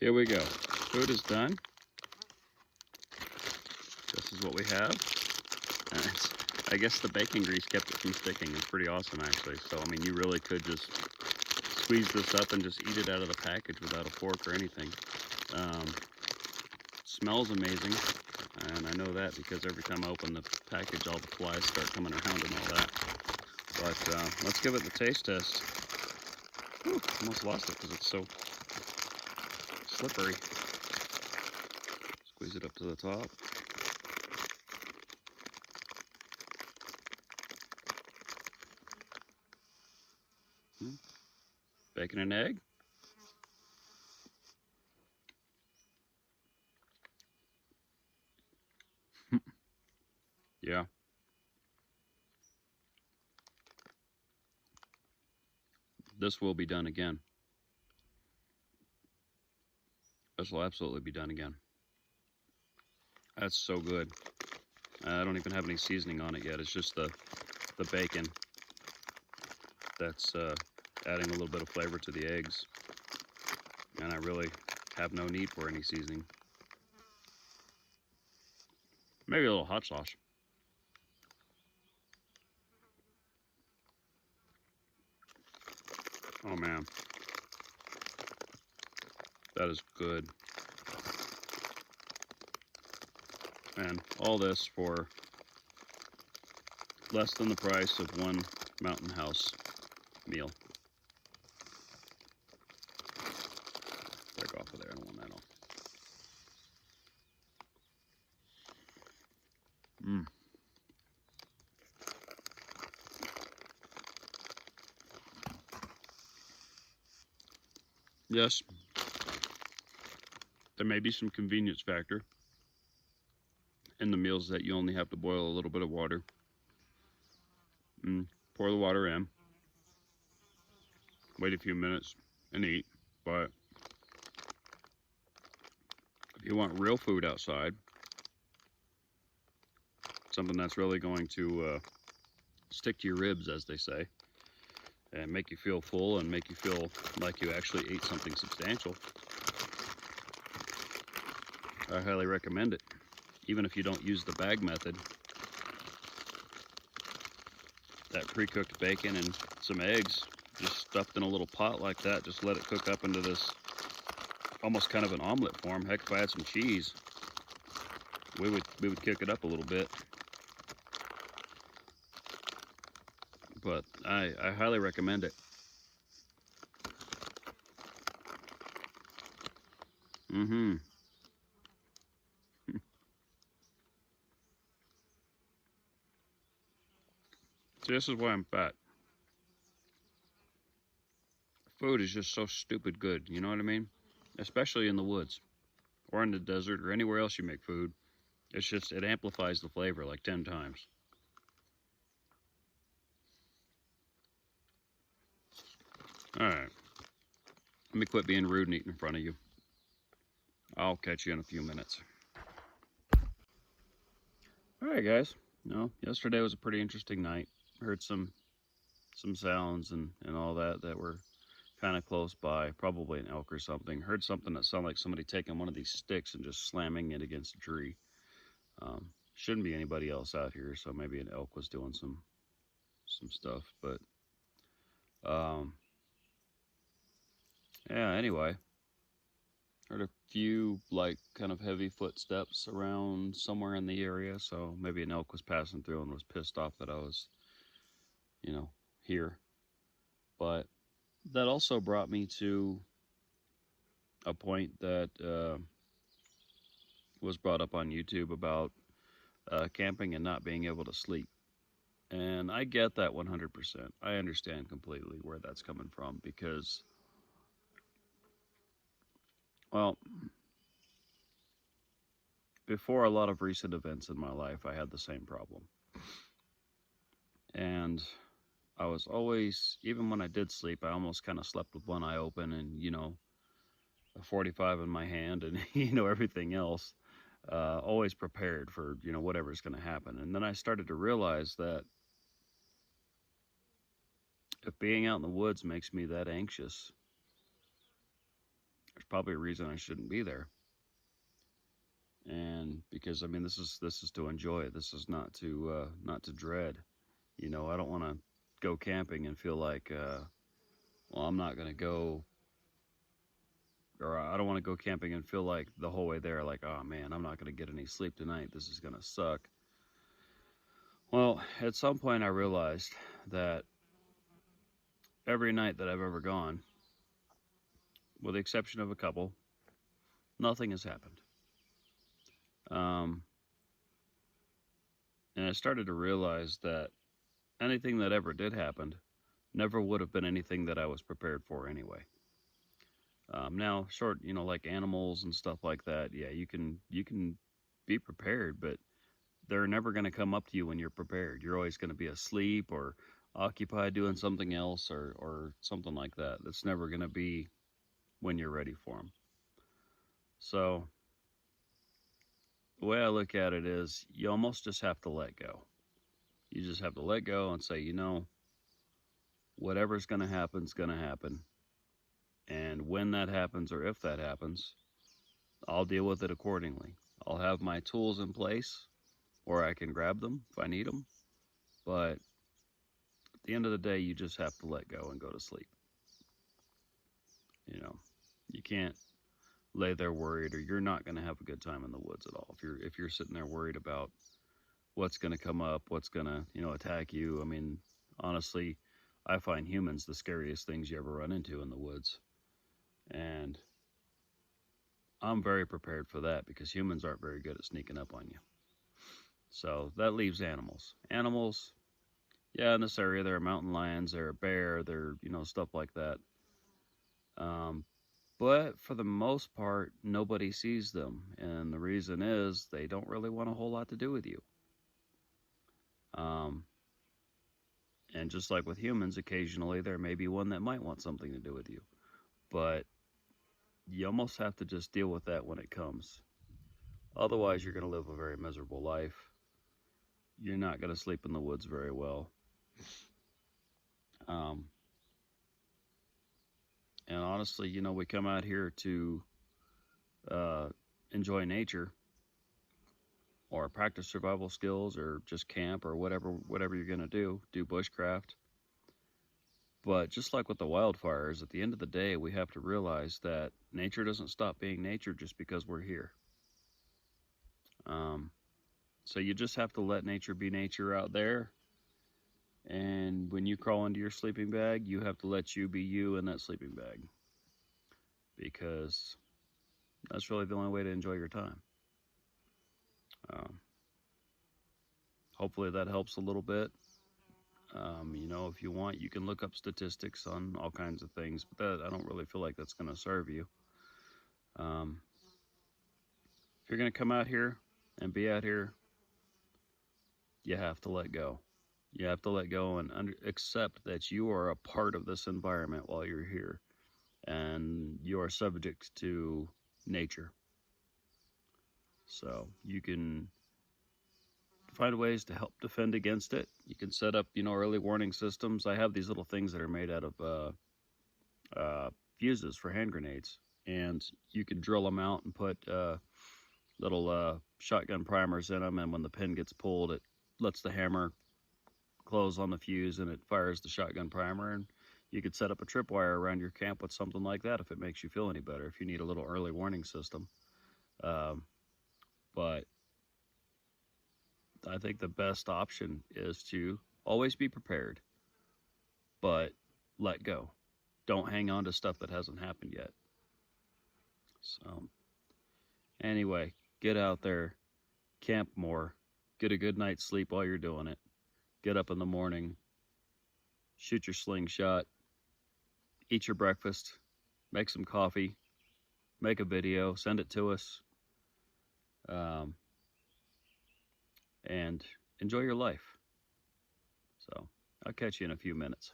Here we go. Food is done. This is what we have. I guess the bacon grease kept it from sticking. It's pretty awesome, actually. So, I mean, you really could just squeeze this up and just eat it out of the package without a fork or anything. Smells amazing, and I know that because every time I open the package, all the flies start coming around and all that. But let's give it the taste test. Whew, almost lost it because it's so slippery. Squeeze it up to the top. Bacon and egg. Yeah. This will be done again. This will absolutely be done again. That's so good. I don't even have any seasoning on it yet. It's just the bacon that's adding a little bit of flavor to the eggs. And I really have no need for any seasoning. Maybe a little hot sauce. Oh man, that is good. And all this for less than the price of one Mountain House meal. Break off of there, I don't want that off. Yes, there may be some convenience factor in the meals that you only have to boil a little bit of water. Pour the water in, wait a few minutes, and eat. But if you want real food outside, something that's really going to stick to your ribs, as they say, and make you feel full and make you feel like you actually ate something substantial, I highly recommend it. Even if you don't use the bag method, that pre-cooked bacon and some eggs just stuffed in a little pot like that, just let it cook up into this almost kind of an omelet form. Heck, if I had some cheese, we would kick it up a little bit. But I highly recommend it. See, this is why I'm fat. Food is just so stupid good, you know what I mean? Especially in the woods or in the desert or anywhere else you make food. It's just, it amplifies the flavor like 10 times. All right, let me quit being rude and eating in front of you. I'll catch you in a few minutes. All right, guys. Yesterday was a pretty interesting night. Heard some sounds and all that were kind of close by, probably an elk or something. Heard something that sounded like somebody taking one of these sticks and just slamming it against a tree. Shouldn't be anybody else out here, so maybe an elk was doing some stuff. But yeah, anyway, heard a few like kind of heavy footsteps around somewhere in the area, so maybe an elk was passing through and was pissed off that I was, here. But that also brought me to a point that was brought up on YouTube about camping and not being able to sleep. And I get that 100%. I understand completely where that's coming from because, well, before a lot of recent events in my life, I had the same problem. And I was always, even when I did sleep, I almost kind of slept with one eye open and, a 45 in my hand and, everything else. Always prepared for, whatever's going to happen. And then I started to realize that if being out in the woods makes me that anxious, there's probably a reason I shouldn't be there. And because I mean, this is to enjoy. This is not to dread. You know, I don't want to go camping and feel like, well, I'm not gonna go, or I don't want to go camping and feel like the whole way there, like, oh man, I'm not gonna get any sleep tonight. This is gonna suck. Well, at some point, I realized that every night that I've ever gone, with the exception of a couple, nothing has happened. Um, and I started to realize that anything that ever did happen never would have been anything that I was prepared for anyway. Now, short, you know, like animals and stuff like that, yeah, you can be prepared, but they're never going to come up to you when you're prepared. You're always going to be asleep or occupied doing something else or something like that. That's never going to be when you're ready for them. So the way I look at it is you almost just have to let go. You just have to let go and say, you know, whatever's going to happen is going to happen. And when that happens or if that happens, I'll deal with it accordingly. I'll have my tools in place or I can grab them if I need them. But at the end of the day, you just have to let go and go to sleep. You know, you can't lay there worried, or you're not going to have a good time in the woods at all. If you're sitting there worried about what's going to come up, what's going to, you know, attack you. I mean, honestly, I find humans the scariest things you ever run into in the woods. And I'm very prepared for that because humans aren't very good at sneaking up on you. So that leaves animals. Animals, yeah, in this area there are mountain lions, there are bear, there are, you know, stuff like that. But for the most part, nobody sees them. And the reason is they don't really want a whole lot to do with you. Um, and just like with humans, occasionally there may be one that might want something to do with you. But you almost have to just deal with that when it comes. Otherwise, you're going to live a very miserable life. You're not going to sleep in the woods very well. Um, and honestly, you know, we come out here to enjoy nature or practice survival skills or just camp or whatever you're going to do bushcraft. But just like with the wildfires, at the end of the day, we have to realize that nature doesn't stop being nature just because we're here. So you just have to let nature be nature out there. And when you crawl into your sleeping bag, you have to let you be you in that sleeping bag. Because that's really the only way to enjoy your time. Hopefully that helps a little bit. You know, if you want, you can look up statistics on all kinds of things, but that I don't really feel like that's going to serve you. If you're going to come out here and be out here, you have to let go. You have to let go and accept that you are a part of this environment while you're here, and you are subject to nature. So you can find ways to help defend against it. You can set up, you know, early warning systems. I have these little things that are made out of fuses for hand grenades, and you can drill them out and put little shotgun primers in them, and when the pin gets pulled, it lets the hammer close on the fuse and it fires the shotgun primer. And you could set up a tripwire around your camp with something like that if it makes you feel any better, if you need a little early warning system. But I think the best option is to always be prepared, but let go. Don't hang on to stuff that hasn't happened yet. So anyway, get out there, camp more, get a good night's sleep while you're doing it. Get up in the morning, shoot your slingshot, eat your breakfast, make some coffee, make a video, send it to us, and enjoy your life. So I'll catch you in a few minutes.